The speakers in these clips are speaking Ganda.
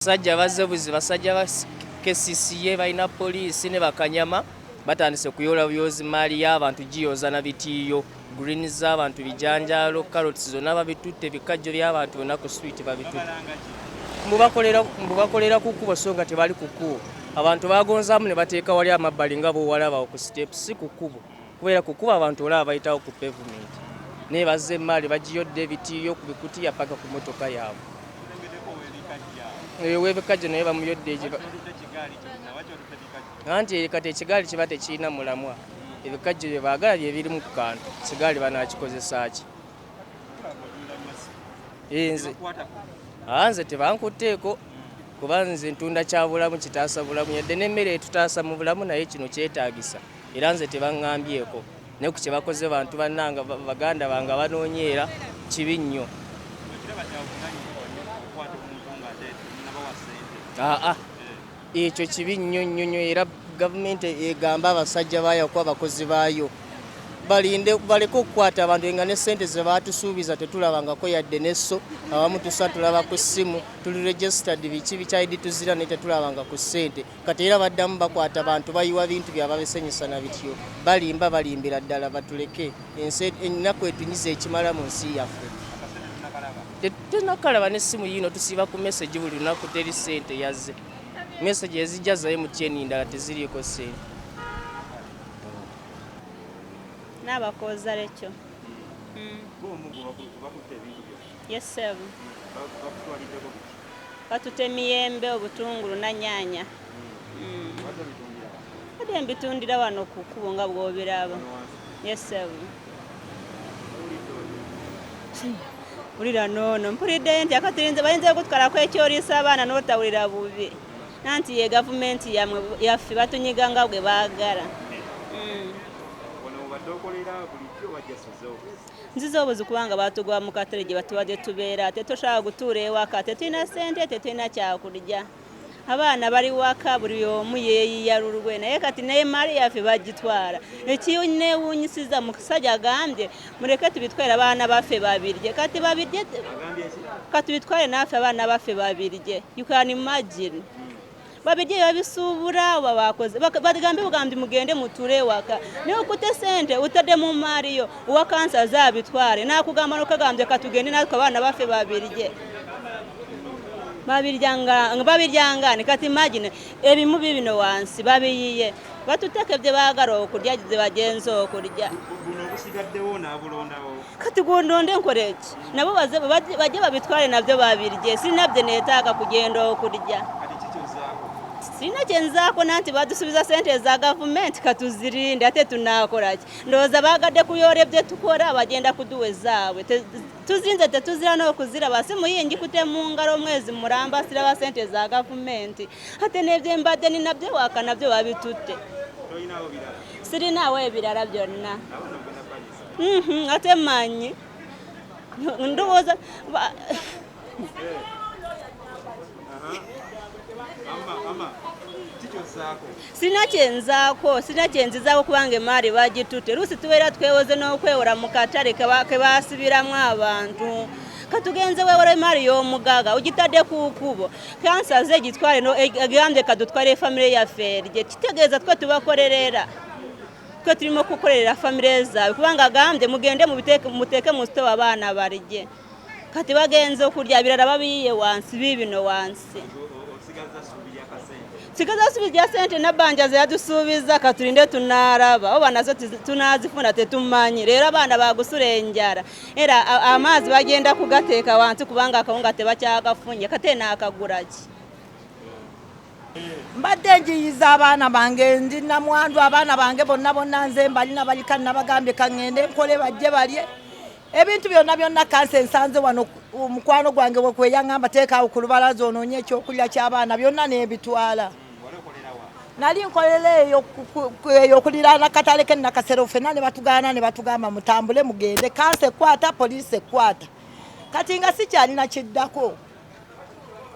Basajja bazze buzi basajja ba KCCA balina poliisi ne bakanyama batandise kuyola byozi mali y'abantu giyoza na bitiyo green z'abantu bijanjalo carrots zonna babitutte bikajjo by'abantu bonna ku sweet babitutte mubakolera kukuba songa tebali kukuba abantu bagonzaamu ne bateeka wali amabbali nga bo walaba ku steps si kukubo kubera kukuba abantu olaba bayitawo ku pavement ne bazze mali bagiyodde bitiyo ku bikutiya paka ku motoka yaabwe webikajjo naye bamuyodde ekiba anti kati ekigaali kiba tekirina mulamwa ebikajjo bye baagala bye biri mu kantu kigaali banaakikozesa ki nze tebankutteeko kuba nze ntunda kya bulamu kitaasa bulamu yadde n'emmere etutaasa mu bulamu naye kino kyetaagisa era nze tebaŋŋambyeko naye ku kye bakoze bantu bannanga baganda bange banoonyeera kibi nnyo. Ekyo kibi nnyo nnyo nnyo era gavumenti egamba abasajja baayo kuba abakozi baayo baleke okukwata abantu nga ne ssente ze baatusuubiza tetulabangako yadde nesso abamu tusa tulaba ku ssimu tuli registered biki bikyayidi tuzira naye tetulabanga ku ssente kati era baddamu bakwata abantu bayiwa bintu byababesenyusa na bityo balimbira ddala batuleke ennaku etunyiza ekimala mu nsi yaffe. Tetunakalaba n'essimu yino tusiiba ku message buli lunaku teri ssente yazze message ezijja za MTN ndala teziriiko ssente. N'abakoza lekyo yes batute emiyembe obutungulu na nyaanya adi mbitundira wano ku kkubo nga bw'obiraba yes ulira noono mpulidde nti akatirinze bayinza okutukalako ekyoliisa abaana n'otawulira bubi nanti ye gavumenti yaffe batunyiga nga bwe baagala. Nziza obuzi kubanga batugoba mu katale gye batuwadde tubeera tetusobola gutuula ewaka tetulina ssente tetulina kyakulya abaana bali waka buli omu yeeyiya lulwe naye kati n'emali yaffe bagitwala ekineewuunyisiza musajja agambye muleke tubitwale abaana baffe babirye kati babirye katubitwale naffe abaana baffe babirye you can imagine babirye babisuubula babakoze bagambe bugambi mugende mutuule ewaka naye okute ssente utadde mu maaliyo owa kansa zaabitwale nakugamba nokagambye katugende natwe abaana baffe babirye babiryangane kati imagine ebimu bibino wansi babiyiye batuteke bye baagala okulya gye bagenza okulya kati gondonde nkole ki nabo bajje babitwale nabyo babirye sinabyo neetaaga kugenda okulya sina kyenzaako nanti badusubiza ssente za gavumenti katuzirinde ate tunaakola ki ndowooza baagadde kuyoola bye tukola bagenda kuduwa ezaabwe tuzinze tetuzira n'okuziraba si muyingi kute mu ngalo omwezi mulamba siraba ssente za gavumenti ate n'ebyo mbadde ninabyo waka nabyo babitutte sirinaawo ebirala byonna ate manyi ndowooza sina kyenzizaako kubanga emaali bagitutte luusi tubeera twewoze n'okwewola mu katale ke baasibiramu abantu katugenze weewola emaali y'omugaaga ogitadde ku kkubo kansa ze gitwale egambye kadutwale efamire yaffe erye kitegeeza twe tubakolerera twe turimo okukolerera famire zaabwe kubanga agambye mugende muteeke mu sitowa abaana barye kati bagenze okulya birala babiyiye wansi bibino wansi sigaza subija ssente nabbanja ze yadusuubiza katulinde tunaaraba oba nazo tunaazifuna tetumanyi leero abaana bagusula enjala era amaazi bagenda kugateeka wansi kubanga akawunga tebakyagafunye kate naakagula ki mbadde njiyiza abaana bange ndi namwandu abaana bange bonna nze mbalina balika nabagambye kaŋŋende nkole bajje balye ebintu byonna kansa ensanze wano omukwano gwange bwekweyaŋŋamba teekaawo ku lubalaza onoonye ekyokulya ky'abaana byonna n'ebitwala nali nkolera eyo okuliraana katale ke Nakasero ffenna ne batugaana ne batugamba mutambule mugende kansa ekwata poliisi ekwata kati nga sikyalina kiddako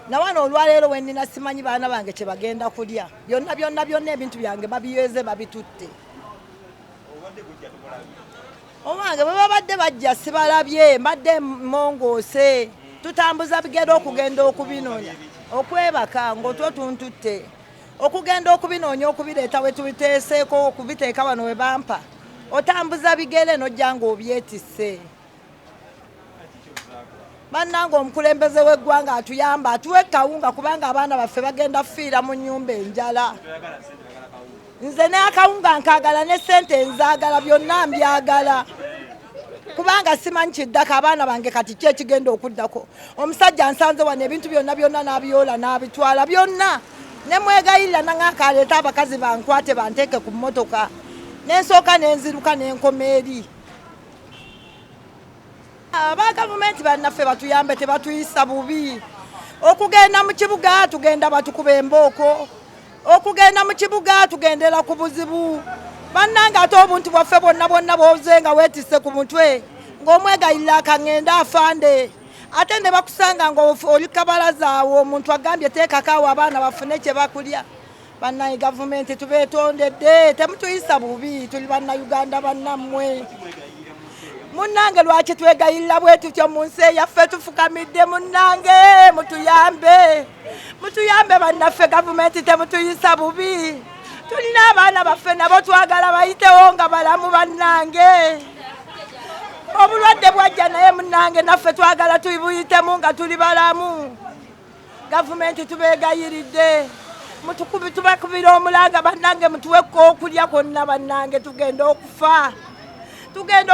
nawano olwaleero wennina simanyi baana bange kye bagenda kulya byonna ebintu byange babiyeze babitutte owange bwe babadde bajja sibalabye mbadde mongoose tutambuza bigenda okugenda okubinoonya okwebaka ng'otwo tuntutte okugenda okubinoonya okubireeta we tubiteeseeko okubiteeka wano we bampa otambuza bigere n'ojja ng'obyetisse bannange omukulembeze w'eggwanga atuyamba atuwe kawunga kubanga abaana baffe bagenda fiira mu nnyumba enjala nze n'akawunga nkaagala ne ssente nzaagala byonna mbyagala kubanga simanyi kiddako abaana bange kati ki ekigenda okuddako omusajja nsanze wano ebintu byonna n'abiyoola n'abitwala byonna ne mwegayirira nang'aka aleeta abakazi bankwate banteeke ku mmotoka n'ensooka n'enziruka n'enkoma eri aba gavumenti bannaffe batuyambe tebatuyisa bubi okugenda mu kibuga tugenda batukuba embooko okugenda mu kibuga tugendera ku buzibu bannange ate obuntu bwaffe bwonna bwoze nga weetisse ku mutwe ng'omwegayirira akaŋŋenda afande ate ne bakusanga ng'oli kabalaza awo omuntu agambye teekako awo abaana bafune kye bakulya bannange gavumenti tubeetondedde temutuyisa bubi tuli bannayuganda bannammwe munnange lwaki twegayirira bwe tutyo mu nsi eyaffe tufukamidde munnange mutuyambe bannaffe gavumenti temutuyisa bubi tulina abaana baffe nabo twagala bayitewo nga balamu bannange obulwadde bwajja naye munnange naffe twagala tubuyitemu nga tuli balamu gavumenti tubeegayiridde tubakubira omulanga bannange mutuwekko okulya kwonna bannange tugenda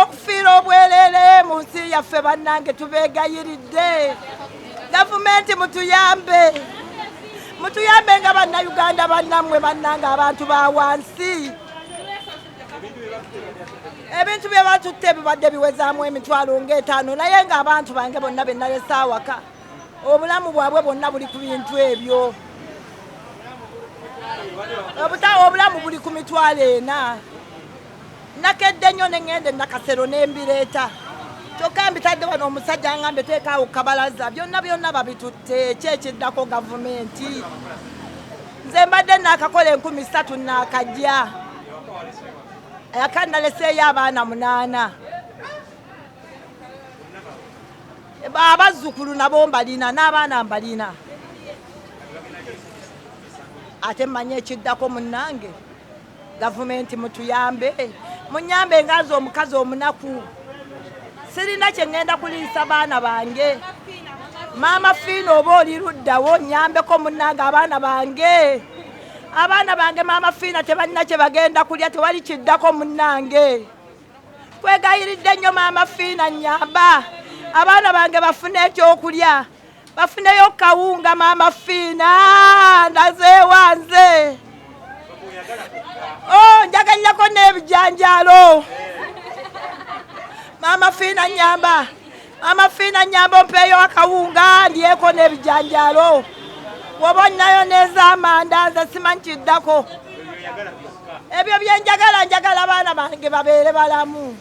okufiira obwereere mu nsi yaffe bannange tubeegayiridde gavumenti mutuyambe nga bannayuganda bannammwe bannange abantu ba wansi ebintu bye batutte bibadde biwezaamu emitwalo ng'etaano naye ng'abantu bange bonna be nalese awaka obulamu bwabwe bwonna buli ku bintu ebyo obulamu buli ku mitwalo 4 nakedde nnyo ne ŋŋende nakasero n'embireeta kyokka mbitadde wano omusajja ngambe teekaawo kabalaza byonna babitutte kyekiddako gavumenti nze mbadde naakakola 3,000 naakajja akandaleseeyo abaana 8 abazzukulu nabo mbalina n'abaana mbalina ate mmanyi ekiddako munnange gavumenti mutuyambe munyambe ngazi omukazi omunaku sirina kye ŋŋenda kuliisa baana bange maama Fina oba oli luddawo nyambeko munnange abaana bange maama Fina tebalina kye bagenda kulya tewali kiddako munnange kwegayiridde nnyo maama Fina nyamba abaana bange bafune ekyokulya bafuneyo kawunga maama Fina ndazeewanze njagalirako n'ebijanjaalo maama Fina nyamba ompeeyo akawunga ndyeko n'ebijanjaalo woba onnayo n'ez'amanda nze simanyi kiddako ebyo njagala abaana bange babeere balamu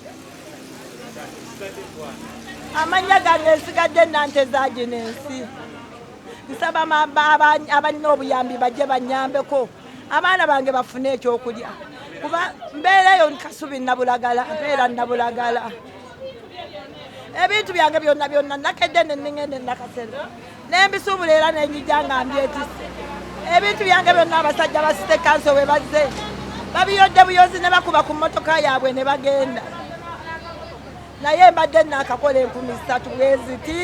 amannya gange nsigadde nante zaagino ensi nsaba abalina obuyambi bajje banyambeko abaana bange bafune ekyokulya kuba mbeereyo kasubi nabulagala ebintu byange byonna nakedde neŋŋende nakasero nembisuubula era nenyija nga mbyetisse ebintu byange byonna abasajja basite kanso we bazze babiyodde buyozi ne bakuba ku mmotoka yaabwe ne bagenda naye mbadde naakakola 3,000 bweziti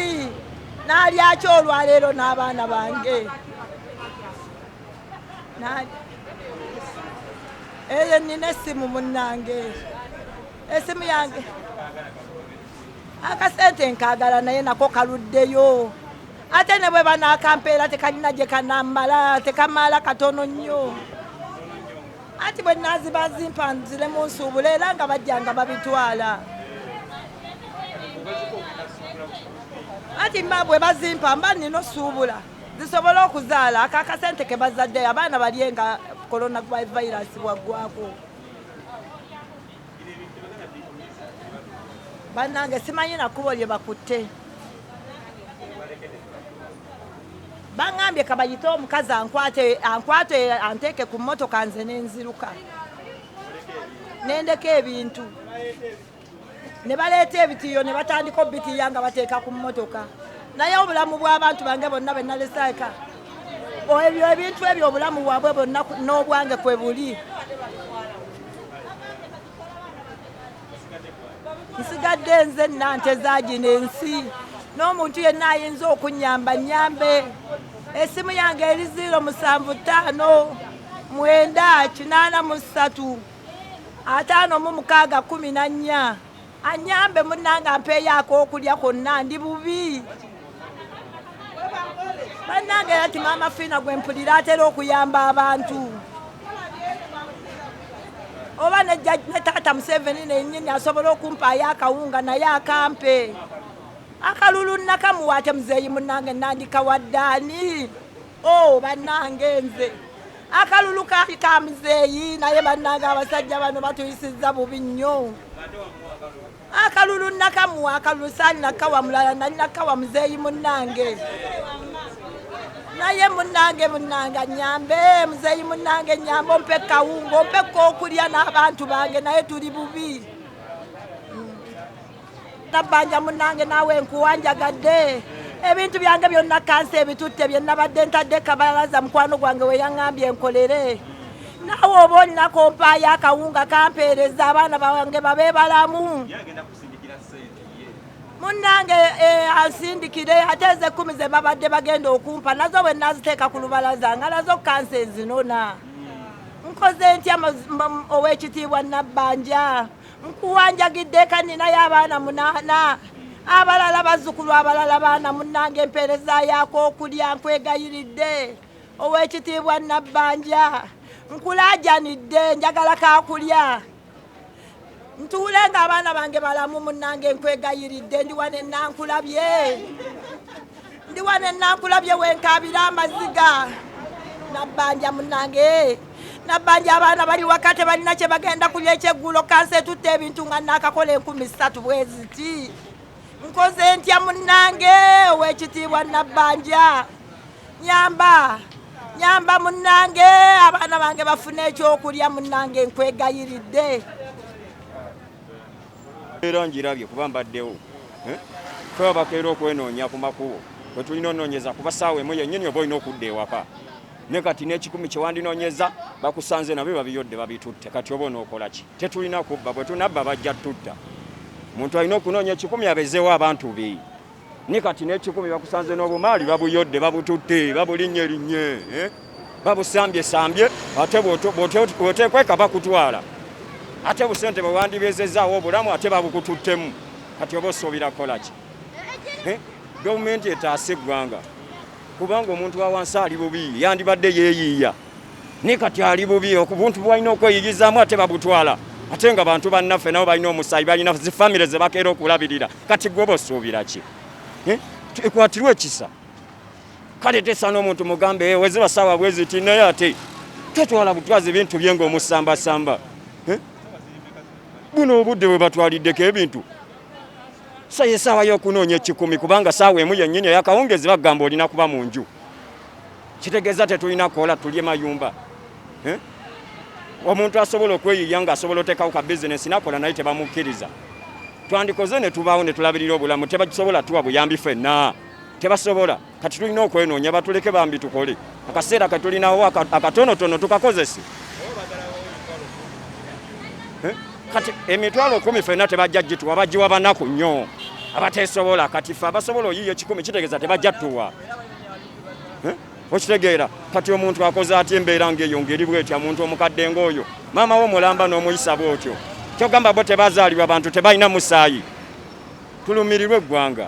n'alyaki olwaleero n'abaana bange eyo nina essimu munnange essimu yange akasente nkaagala naye nako kaluddeyo ate ne bwe banaakampeera tekalina gye kanamala tekamala katono nnyo ati bwe naazibazimpa nziremu nsuubula era nga bajjanga babitwala ati mba bwe bazimpa mba nina osuubula zisobole okuzaala akakasente ke bazaddeyo abaana balye nga coronavirus bwaggwako bannange simanyi nakubo lye bakutte baŋŋambye kabayite omukazi ankwate anteeke ku mmotoka nze n'enziruka nendeka ebintu ne baleeta ebitiiyo ne batandika obitiiya nga bateeka ku mmotoka naye obulamu bw'abantu bange bonna be naleseeka ebyo ebintu ebyo obulamu bwabwe bonna n'obwange kwe buli. Nsigadde nze nante zagina ensi n'omuntu yenna ayinza okunyamba nyambe. Esimu yange eri 075 983 564 anyambe munnange ampeeyo ak'okulya konna ndi bubi. Bannange era ti maama Fina gwe mpulira atera okuyamba abantu. Oba ne taata Museveni nennyini asobola okumpaayo akawunga naye akampe. Akalulu nakamuwa ate muzeeyi munnange nandikawaddaani. Bannange nze akalulu kaali ka muzeeyi naye bannange abasajja bano batuyisizza bubi nnyo. Akalulu nakamuwa akalulu saali nakawa mulala nali nakawa muzeeyi munnange. Naye munnange nyambe muzeeyi munnange nyambe ompe kawunga ompe k'okulya n'abantu bange naye tuli bubi. Nabbanja munnange naawe nkuwanjagadde. Ebintu byange byonna kansi ebitutte bye nabadde ntadde kabalaza mukwano gwange we yaŋŋambye nkolere. Naawe oba olinako mpaayo akawunga kampeereza abaana bange babe balamu. Munnange asindikire ate ze 10 ze babadde bagenda okumpa nazo bwe naziteeka ku lubalaza nga nazo kansi ezinona. Nkoze ntya ow'ekitiibwa Nabbanja. Nkuwanjagidde kaninayo abaana 8. Abalala bazzukulu abalala baana munnange empeereza yak'okulya nkwegayiridde. Ow'ekitiibwa Nabbanja. Nkulaajanidde njagala kakulya. Ntuule ng'abaana bange balamu munnange nkwegayiridde ndi wane nankulabye wenkaabira amaziga. Nabbanja munnange. Nabbanja abaana bali wakati balina kye bagenda kulya ekyeggulo kansi etutte ebintu nga nakakola 13 bwe ziti. Nkoze ntya munnange ow'ekitiibwa Nabbanja. Nyamba munnange abaana bange bafune ekyokulya munnange nkwegayiridde. Era njirabye kuba mbaddewo. Ffe abakeera okwenoonya ku makubo bwe tulina onoonyeza kuba saawa emu yennyini oba olina okudda ewaka. Ne kati n'ekikumi kye wandinoonyeza bakusanze nabyo babiyodde babitutte kati oba onookola ki? Tetulina kubba bwe tunabba bajja tutta. Omuntu alina okunoonya ekikumi abezeewo abantu be. Ne kati n'ekikumi bakusanze n'obumaali babuyodde babututte babulinnye babusambye ate bw'oteekweka bakutwala. Ate busente bwe wandibezezaawo obulamu ate babukututtemu. Kati oba osuubira kukola ki? Gavumenti etaasa eggwanga. Kubanga omuntu wa wansi ali bubi yandibadde yeeyiiya. Ne kati ali bubi okubuntu bwalina okweyigizaamu ate babutwala. Ate nga bantu bannaffe nabo balina omusaayi balina zifamire ze bakeera okulabirira. Kati gwe oba osuubira ki? Ekwatirwe ekisa. Kale tesaana omuntu mugambe weze basaawa bwe ziti naye ate tetwala butwazi bintu bye ng'omusambasamba. Buno obudde bwe batwaliddeko ebintu. Saye saawa y'okunoonya ekikumi kubanga saawa emu yennyini eyakawungezi bagamba olina kuba mu nju. Kitegeeza tetulina kukola tulye mayumba. Omuntu asobola okweyiiya ng'asobola oteekawo ka bizinesi nakola naye tebamukkiriza. Twandikoze ne tubaawo ne tulabirira obulamu tebasobola tuwa buyambi ffenna. Tebasobola. Kati tulina okwenoonya batuleke bambi tukole. Akaseera ke tulinawo akatonotono tukakozese. Kati emitwalo 10 ffenna tebajja gituwa bagiwa banaku nnyo. Abateesobola kati ffe abasobola oyiiya ekikumi kitegeeza tebajja tuwa. Okitegeera kati omuntu akoze atya embeera ng'eyo ng'eri bwetya muntu omukadde ng'oyo maama wo mulamba n'omuyisa bw'otyo. Kyogamba bo tebazaalibwa bantu tebalina musaayi. Tulumirirwe eggwanga.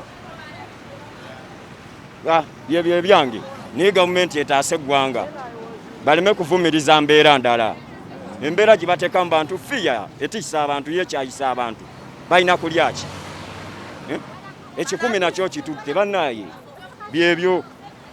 Byebyo ebyange naye gavumenti etaasa eggwanga baleme kuvumiriza mbeera ndala. Embeera gye bateekamu bantu fiya etiisa abantu yekyayisa abantu balina kulya ki? Ekikumi nakyo kitutte bannaaye byebyo.